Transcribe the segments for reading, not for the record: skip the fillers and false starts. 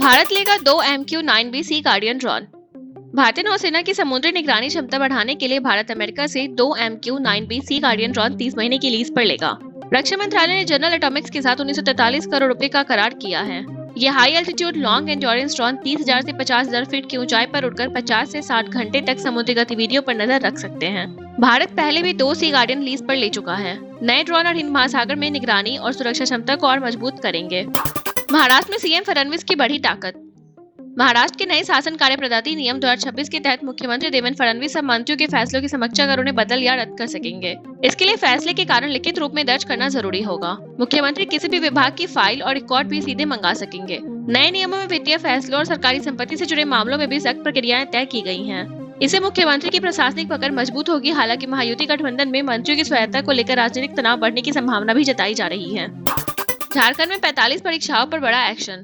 भारत लेगा 2 MQ-9B सी guardian drone. भारतीय नौसेना की समुद्री निगरानी क्षमता बढ़ाने के लिए भारत अमेरिका से 2 MQ-9B सी गार्डियन ड्रोन 30 महीने की लीज पर लेगा। रक्षा मंत्रालय ने जनरल एटॉमिक्स के साथ 1943 करोड़ रुपए का करार किया है। ये high altitude long endurance drone 30,000 से 50,000 फीट की ऊंचाई पर उड़कर 50 से 60 घंटे तक समुद्री गतिविधियों पर नजर रख सकते हैं। भारत पहले भी 2 सी गार्डियन लीज पर ले चुका है। नए ड्रोन और हिंद महासागर में निगरानी और सुरक्षा क्षमता को और मजबूत करेंगे। महाराष्ट्र में सीएम फडणवीस की बड़ी ताकत। महाराष्ट्र के नए शासन कार्यप्रदाती नियम 2026 के तहत मुख्यमंत्री देवेंद्र फडणवीस अब मंत्रियों के फैसलों की समीक्षा कर उन्हें बदल या रद्द कर सकेंगे। इसके लिए फैसले के कारण लिखित रूप में दर्ज करना जरूरी होगा। मुख्यमंत्री किसी भी विभाग की फाइल और रिकॉर्ड भी सीधे मंगा सकेंगे। नए नियमों में वित्तीय फैसलों और सरकारी संपत्ति से जुड़े मामलों में भी सख्त प्रक्रियाएं तय की गई हैं। इससे मुख्यमंत्री की प्रशासनिक पकड़ मजबूत होगी। हालांकि महायुति गठबंधन में मंत्रियों की स्वायत्तता को लेकर राजनीतिक तनाव बढ़ने की संभावना भी जताई जा रही है। झारखंड में 45 परीक्षाओं पर बड़ा एक्शन।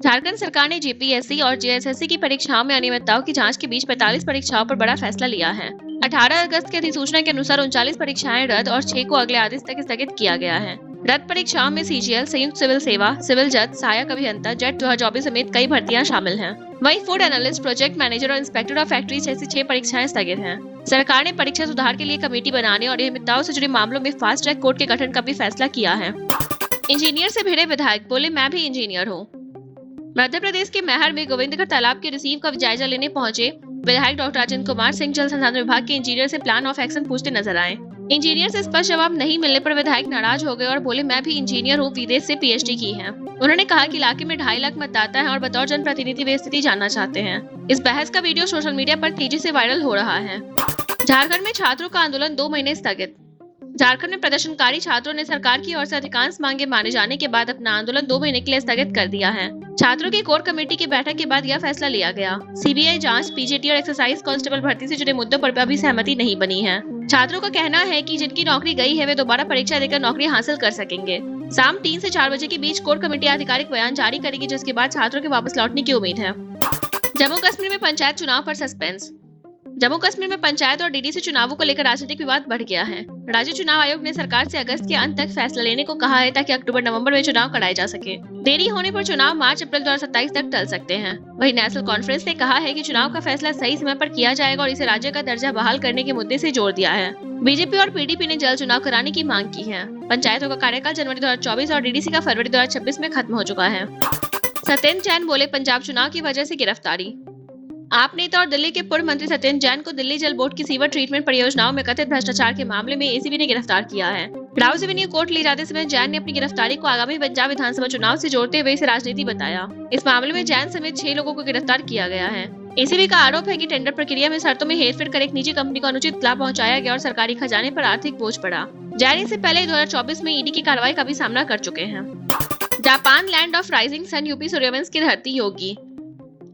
झारखंड सरकार ने जेपीएससी और जेएसएससी की परीक्षाओं में अनियमितताओं की जांच के बीच 45 परीक्षाओं पर बड़ा फैसला लिया है। 18 अगस्त की अधिसूचना के अनुसार 39 परीक्षाएं रद्द और 6 को अगले आदेश तक स्थगित किया गया है। रद्द परीक्षाओं में सीजीएल, संयुक्त सिविल सेवा, सिविल जज, सहायक अभियंता, जेट 2024 समेत कई भर्तियां शामिल हैं। वहीं फूड एनालिस्ट, प्रोजेक्ट मैनेजर और इंस्पेक्टर ऑफ फैक्ट्रीज जैसी 6 परीक्षाएं स्थगित हैं। सरकार ने परीक्षा सुधार के लिए कमेटी बनाने और अनियमितताओं से जुड़े मामलों में फास्ट ट्रैक कोर्ट के गठन का भी फैसला किया है। इंजीनियर से भिड़े विधायक, बोले मैं भी इंजीनियर हूँ। मध्य प्रदेश के मैहर में गोविंदगढ़ तालाब के रिसीव का जायजा लेने पहुंचे विधायक डॉक्टर राजेंद्र कुमार सिंह जल संसाधन विभाग के इंजीनियर से प्लान ऑफ एक्शन पूछते नजर आए। इंजीनियर से स्पष्ट जवाब नहीं मिलने पर विधायक नाराज हो गए और बोले मैं भी इंजीनियर हूँ, विदेश से पीएचडी की है। उन्होंने कहा कि इलाके में 2.5 लाख मतदाता है और बतौर जनप्रतिनिधि वे स्थिति जानना चाहते हैं। इस बहस का वीडियो सोशल मीडिया पर तेजी से वायरल हो रहा है। झारखंड में छात्रों का आंदोलन 2 महीने स्थगित। झारखंड में प्रदर्शनकारी छात्रों ने सरकार की ओर से अधिकांश मांगे माने जाने के बाद अपना आंदोलन 2 महीने के लिए स्थगित कर दिया है। छात्रों की कोर कमेटी की बैठक के बाद यह फैसला लिया गया। सीबीआई जांच, पीजीटी और एक्सरसाइज कांस्टेबल भर्ती से जुड़े मुद्दों पर अभी सहमति नहीं बनी है। छात्रों का कहना है कि जिनकी नौकरी गई है वे दोबारा परीक्षा देकर नौकरी हासिल कर सकेंगे। शाम 3 से 4 बजे के बीच कोर कमेटी आधिकारिक बयान जारी करेगी, जिसके बाद छात्रों के वापस लौटने की उम्मीद है। जम्मू कश्मीर में पंचायत चुनाव पर सस्पेंस। जम्मू कश्मीर में पंचायत और डीडीसी चुनावों को लेकर राजनीतिक विवाद बढ़ गया है। राज्य चुनाव आयोग ने सरकार से अगस्त के अंत तक फैसला लेने को कहा है ताकि अक्टूबर-नवंबर में चुनाव कराए जा सके। देरी होने पर चुनाव मार्च-अप्रैल 2027 तक टल सकते हैं। वहीं नेशनल कॉन्फ्रेंस ने कहा है कि चुनाव का फैसला सही समय पर किया जाएगा और इसे राज्य का दर्जा बहाल करने के मुद्दे से जोड़ दिया है। बीजेपी और पीडीपी ने जल्द चुनाव कराने की मांग की है। पंचायतों का कार्यकाल जनवरी 2024 और डीडीसी का फरवरी 2026 में खत्म हो चुका है। सत्येंद्र जैन बोले पंजाब चुनाव की वजह से गिरफ्तारी। आप नेता और दिल्ली के पूर्व मंत्री सत्येंद्र जैन को दिल्ली जल बोर्ड की सीवर ट्रीटमेंट परियोजनाओं में कथित भ्रष्टाचार के मामले में एसीबी ने गिरफ्तार किया है। राउस एवेन्यू कोर्ट ले जाते समय जैन ने अपनी गिरफ्तारी को आगामी पंजाब विधानसभा चुनाव से जोड़ते हुए इसे राजनीति बताया। इस मामले में जैन समेत 6 लोगों को गिरफ्तार किया गया है। एसीबी का आरोप है कि टेंडर प्रक्रिया में शर्तों में हेरफेर कर एक निजी कंपनी को अनुचित लाभ पहुंचाया गया और सरकारी खजाने पर आर्थिक बोझ पड़ा। जैन इससे पहले 2024 में ईडी की कार्रवाई का भी सामना कर चुके हैं। Japan land of rising sun, UP सूर्यवंश की धरती Yogi.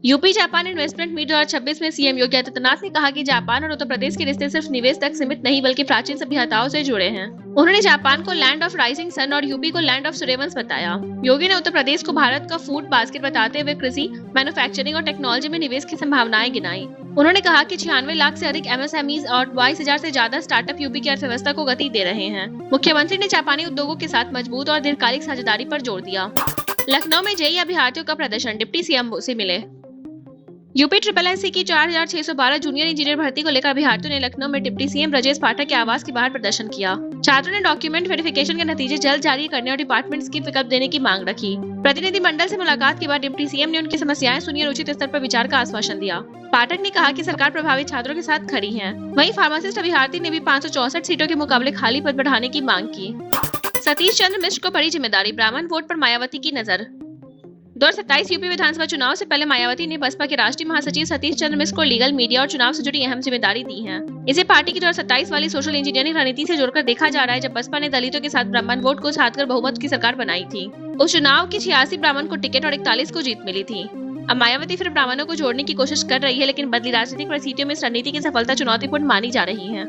UP Japan investment meet 2026 में सीएम योगी आदित्यनाथ ने कहा कि जापान और उत्तर प्रदेश के रिश्ते सिर्फ निवेश तक सीमित नहीं बल्कि प्राचीन सभ्यताओं से जुड़े हैं। उन्होंने जापान को लैंड ऑफ राइजिंग सन और यूपी को लैंड ऑफ सूर्यवंश बताया। योगी ने उत्तर प्रदेश को भारत का फूड बास्केट बताते हुए कृषि, मैन्युफैक्चरिंग और टेक्नोलॉजी में निवेश की संभावनाएं गिनाई। उन्होंने कहा कि 96 लाख से अधिक एमएसएमईज और 22,000 से ज्यादा स्टार्टअप यूपी की अर्थव्यवस्था को गति दे रहे हैं। मुख्यमंत्री ने जापानी उद्योगों के साथ मजबूत और दीर्घकालिक साझेदारी पर जोर दिया। लखनऊ में जेईई अभ्यर्थियों का प्रदर्शन, डिप्टी सीएम से मिले। यूपी SSSC की 4,612 जूनियर इंजीनियर भर्ती को लेकर अभ्यर्थियों ने लखनऊ में डिप्टी सीएम ब्रजेश पाठक के आवास के बाहर प्रदर्शन किया। छात्रों ने डॉक्यूमेंट वेरिफिकेशन के नतीजे जल्द जारी करने और डिपार्टमेंट्स की विकल्प देने की मांग रखी। प्रतिनिधि मंडल से मुलाकात के बाद डिप्टी सीएम ने उनकी समस्याएं सुनी और उचित स्तर पर विचार का आश्वासन दिया। पाठक ने कहा कि सरकार प्रभावित छात्रों के साथ खड़ी है। वहीं फार्मासिस्ट अभ्यर्थी ने भी 564 सीटों के मुकाबले खाली पद बढ़ाने की मांग की। सतीश चंद्र मिश्र को बड़ी जिम्मेदारी, ब्राह्मण वोट पर मायावती की नजर। 2027 यूपी विधानसभा चुनाव से पहले मायावती ने बसपा के राष्ट्रीय महासचिव सतीश चंद्र मिश्र को लीगल, मीडिया और चुनाव से जुड़ी अहम जिम्मेदारी दी है। इसे पार्टी की 2027 वाली सोशल इंजीनियरिंग रणनीति से जोड़कर देखा जा रहा है, जब बसपा ने दलितों के साथ ब्राह्मण वोट को साधकर बहुमत की सरकार बनाई थी। उस चुनाव की 86 ब्राह्मण को टिकट और 41 को जीत मिली थी। अब मायावती फिर ब्राह्मणों को जोड़ने की कोशिश कर रही है, लेकिन बदली राजनीतिक परिस्थितियों में इस रणनीति की सफलता चुनौतीपूर्ण मानी जा रही है।